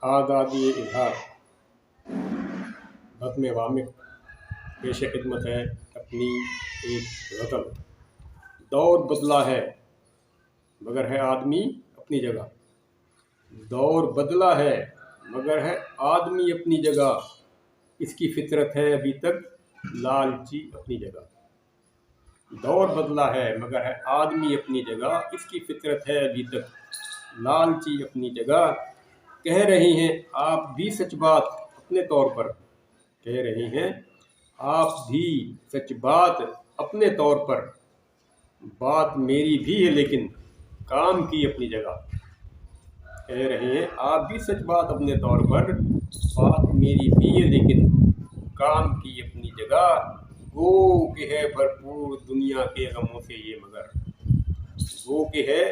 आज़ादी इज़हार बज़्म वामिक़ पेश खिदमत है अपनी एक गज़ल। दौर बदला है मगर है आदमी अपनी जगह। दौर बदला है मगर है आदमी अपनी जगह। इसकी फितरत है अभी तक लालची अपनी जगह। दौर बदला है मगर है आदमी अपनी जगह। इसकी फितरत है अभी तक लालची अपनी जगह। कह रही हैं आप भी सच बात अपने तौर पर। कह रही हैं आप भी सच बात अपने तौर पर। बात मेरी भी है लेकिन काम की अपनी जगह। कह रहे हैं आप भी सच बात अपने तौर पर। बात मेरी भी है लेकिन काम की अपनी जगह। गो के है भरपूर दुनिया के गमों से ये मगर। गो के है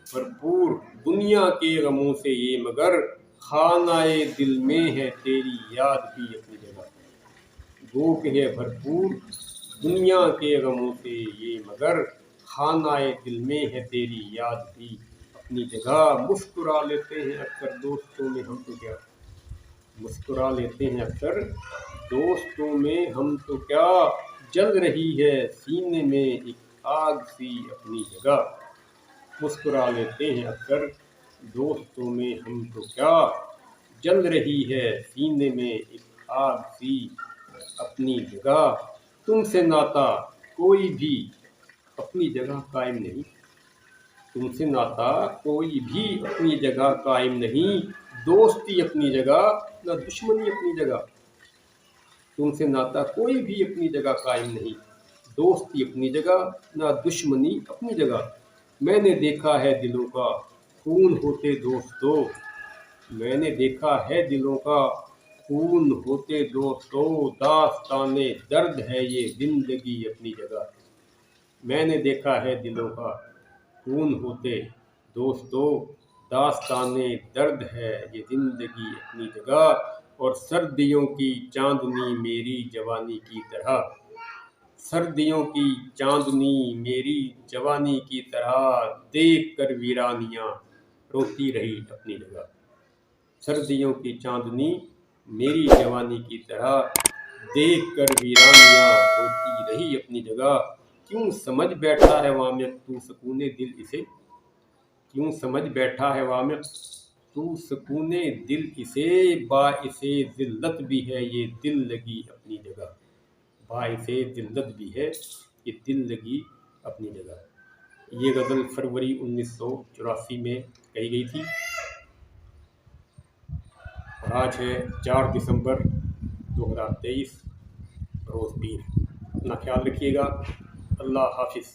भरपूर दुनिया के गमों से ये मगर। खानाए दिल में है तेरी याद भी अपनी जगह। गो के है भरपूर दुनिया के गमों से ये मगर। खानाए दिल में है तेरी याद भी अपनी जगह। मुस्कुरा लेते हैं अक्सर दोस्तों में हम तो क्या। मुस्कुरा लेते हैं अक्सर दोस्तों में हम तो क्या। जल रही है सीने में एक आग सी अपनी जगह। मुस्कुरा लेते हैं अक्सर दोस्तों में हम तो क्या। जल रही है सीने में एक आग सी अपनी जगह। तुमसे नाता कोई भी अपनी जगह कायम नहीं। तुमसे नाता कोई भी अपनी जगह कायम नहीं। दोस्ती अपनी जगह न दुश्मनी अपनी जगह। तुमसे नाता कोई भी अपनी जगह कायम नहीं। दोस्ती अपनी जगह न दुश्मनी अपनी जगह। मैंने देखा है दिलों का खून होते दोस्तों। मैंने देखा है दिलों का खून होते दोस्तों। दास्ताने दर्द है ये जिंदगी अपनी जगह। मैंने देखा है दिलों का खून होते दोस्तों। दास्ताने दर्द है ये जिंदगी अपनी जगह। और सर्दियों की चांदनी मेरी जवानी की तरह। सर्दियों की चांदनी मेरी जवानी की तरह। देख कर वीरानियाँ रोती रही अपनी जगह। सर्दियों की चांदनी मेरी जवानी की तरह। देख कर वीरानियाँ रोती रही अपनी जगह। क्यों समझ बैठा है वामिक़ तू सुकूने दिल इसे। क्यों समझ बैठा है वामिक़ तू सुकूने दिल इसे। बाइसे ज़िल्लत भी है ये दिल लगी अपनी जगह। बाइसे ज़िल्लत भी है ये दिल लगी अपनी जगह। ये गज़ल फरवरी 1984 में कही गई थी और आज है 4 दिसंबर 2023 रोज़ पीर। अपना ख्याल रखिएगा। अल्लाह हाफिज़।